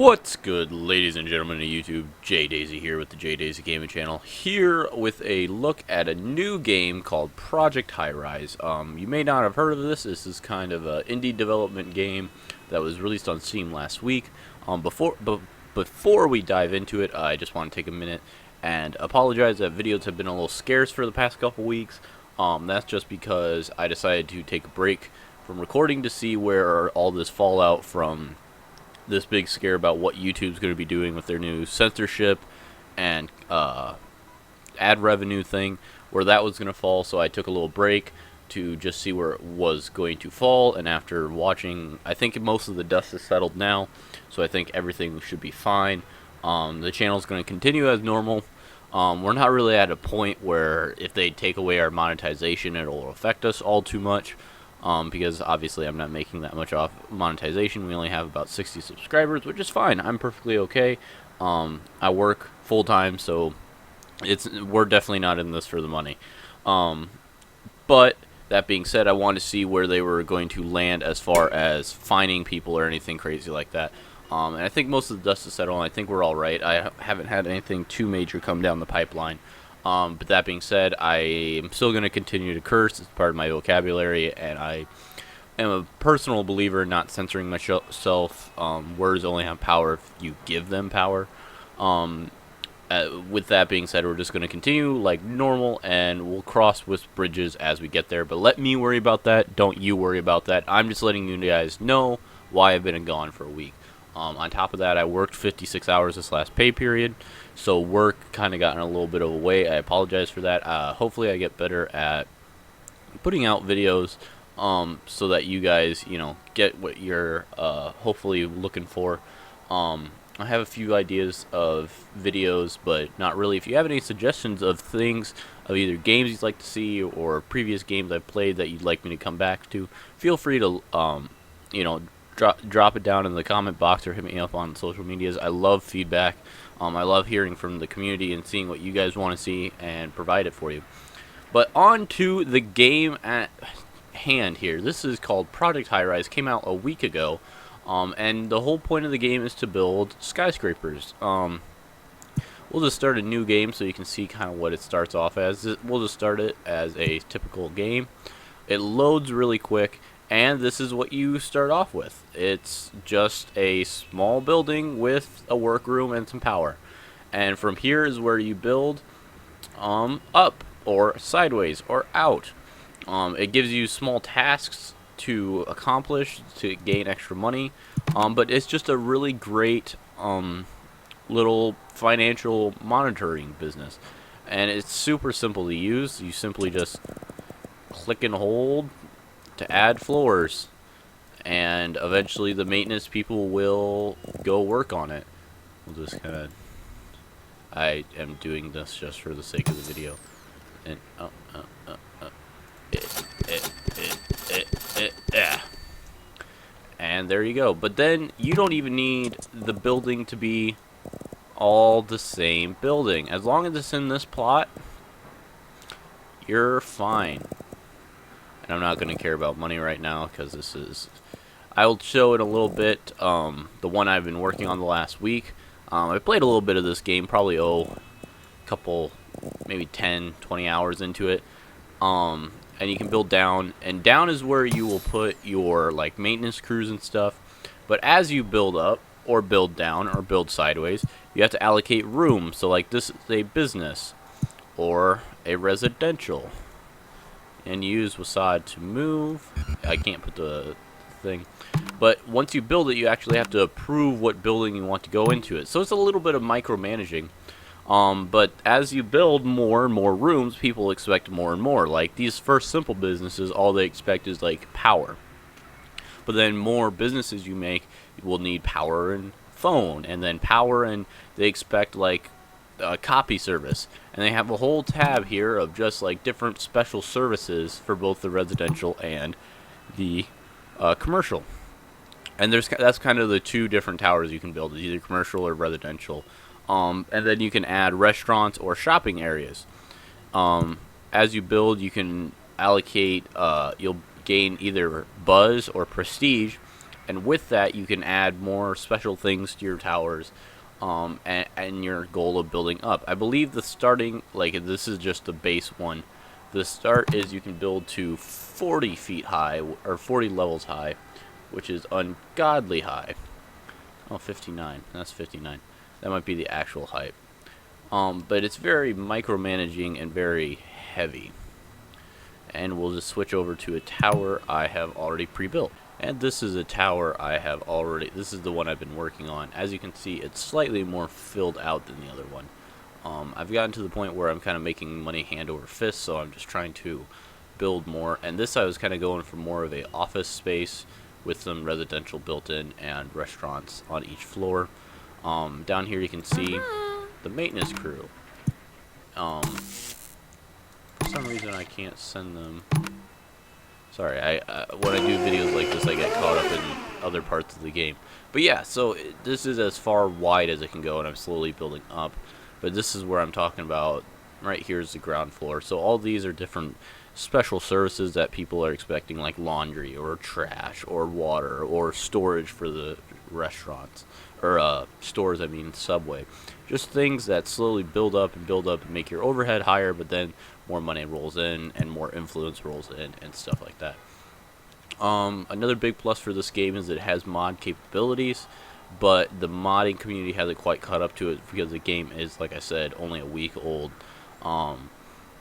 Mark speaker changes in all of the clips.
Speaker 1: What's good, ladies and gentlemen of YouTube? JDaisy here with the JDaisy Gaming Channel, here with a look at a new game called Project Highrise. You may not have heard of this. This is kind of an indie development game that was released on Steam last week. Before we dive into it, I just want to take a minute and apologize that videos have been a little scarce for the past couple weeks. That's just because I decided to take a break from recording to see where all this fallout from this big scare about what YouTube's going to be doing with their new censorship and ad revenue thing, where that was going to fall. So I took a little break to just see where it was going to fall, and after watching, I think most of the dust has settled now, so I think everything should be fine. The channel's going to continue as normal. We're not really at a point where if they take away our monetization, it'll affect us all too much. Because obviously I'm not making that much off monetization. We only have about 60 subscribers, which is fine. I'm perfectly okay. I work full-time, so we're definitely not in this for the money. But that being said, I wanted to see where they were going to land as far as fining people or anything crazy like that. And I think most of the dust is settled, and I think we're all right. I haven't had anything too major come down the pipeline. But that being said, I am still going to continue to curse. It's part of my vocabulary, and I am a personal believer in not censoring myself. Words only have power if you give them power. With that being said, we're just going to continue like normal, and we'll cross with bridges as we get there. But let me worry about that. Don't you worry about that. I'm just letting you guys know why I've been gone for a week. On top of that, I worked 56 hours this last pay period, so work kind of got in a little bit of a way. I apologize for that. Hopefully I get better at putting out videos so that you guys, get what you're hopefully looking for. I have a few ideas of videos, but not really. If you have any suggestions of things, of either games you'd like to see or previous games I've played that you'd like me to come back to, feel free to, drop it down in the comment box or hit me up on social medias. I love feedback. I love hearing from the community and seeing what you guys want to see and provide it for you. But on to the game at hand here. This is called Project Highrise. Came out a week ago. And the whole point of the game is to build skyscrapers. We'll just start a new game so you can see kind of what it starts off as. We'll just start it as a typical game. It loads really quick. And this is what you start off with. It's just a small building with a workroom and some power. And from here is where you build up or sideways or out. It gives you small tasks to accomplish to gain extra money. But it's just a really great little financial monitoring business. And it's super simple to use. You simply just click and hold to add floors, and eventually the maintenance people will go work on it. We'll just kind of, I am doing this just for the sake of the video, and and there you go. But then you don't even need the building to be all the same building. As long as it's in this plot, you're fine. I'm not going to care about money right now because this is, I'll show it a little bit, the one I've been working on the last week. I played a little bit of this game, probably a couple, maybe 10, 20 hours into it. And you can build down, and down is where you will put your like maintenance crews and stuff. But as you build up or build down or build sideways, you have to allocate room. So like this is a business or a residential. And use Wasad to move. I can't put the thing. But once you build it, you actually have to approve what building you want to go into it. So it's a little bit of micromanaging. But as you build more and more rooms, people expect more and more. Like these first simple businesses, all they expect is like power. But then more businesses you make will need power and phone. And then power, and they expect like a copy service, and they have a whole tab here of just like different special services for both the residential and the commercial. And that's kind of the two different towers you can build, either commercial or residential. And then you can add restaurants or shopping areas. As you build, you can allocate, you'll gain either buzz or prestige, And with that, you can add more special things to your towers, and your goal of building up. I believe the starting, like, this is just the base one. The start is you can build to 40 feet high, or 40 levels high, which is ungodly high. Oh, 59. That's 59. That might be the actual height. But it's very micromanaging and very heavy. And we'll just switch over to a tower I have already pre-built. And this is a tower I have already, this is the one I've been working on. As you can see, it's slightly more filled out than the other one. I've gotten to the point where I'm kind of making money hand over fist, so I'm just trying to build more. And this I was kind of going for more of a office space with some residential built in and restaurants on each floor. Down here you can see the maintenance crew. For some reason I can't send them. Sorry, when I do videos like this I get caught up in other parts of the game. But yeah, so this is as far wide as it can go, and I'm slowly building up. But this is where I'm talking about. Right here is the ground floor. So all these are different special services that people are expecting, like laundry or trash or water or storage for the restaurants, or stores, I mean Subway. Just things that slowly build up and make your overhead higher, but then more money rolls in and more influence rolls in and stuff like that. Another big plus for this game is that it has mod capabilities, but the modding community hasn't quite caught up to it because the game is, like I said, only a week old.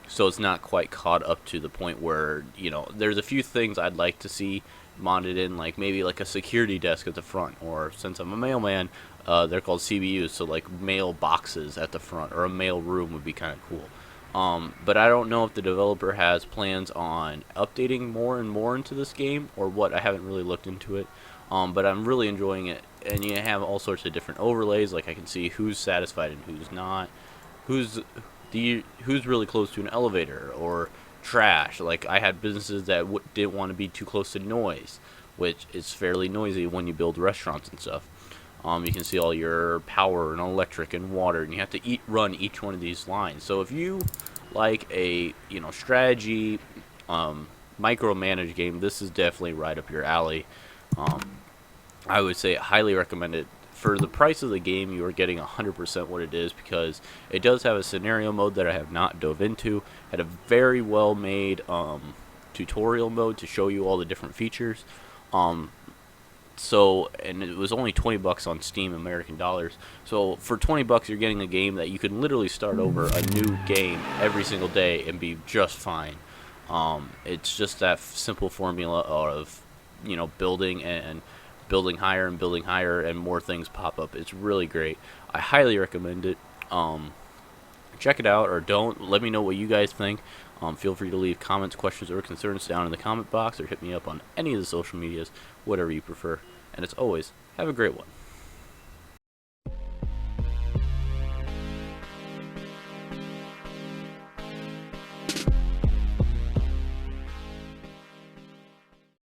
Speaker 1: So it's not quite caught up to the point where, you know, there's a few things I'd like to see modded in, like maybe like a security desk at the front, or since I'm a mailman, they're called CBUs, so like mail boxes at the front, or a mail room would be kind of cool. But I don't know if the developer has plans on updating more and more into this game or what. I haven't really looked into it. But I'm really enjoying it, and you have all sorts of different overlays, like I can see who's satisfied and who's not, who's really close to an elevator or trash. Like I had businesses that didn't want to be too close to noise, which is fairly noisy when you build restaurants and stuff. You can see all your power and electric and water, and you have to run each one of these lines. So if you like a strategy, micromanage game, this is definitely right up your alley. I would say highly recommend it. For the price of the game, you are getting 100% what it is, because it does have a scenario mode that I have not dove into. Had a very well made tutorial mode to show you all the different features. So, and it was only 20 bucks on Steam, American dollars. So for 20 bucks, you're getting a game that you can literally start over a new game every single day and be just fine. It's just that simple formula of, building and building higher and more things pop up. It's really great. I highly recommend it. Check it out, or don't. Let me know what you guys think. Feel free to leave comments, questions, or concerns down in the comment box, or hit me up on any of the social medias, whatever you prefer. And as always, have a great one.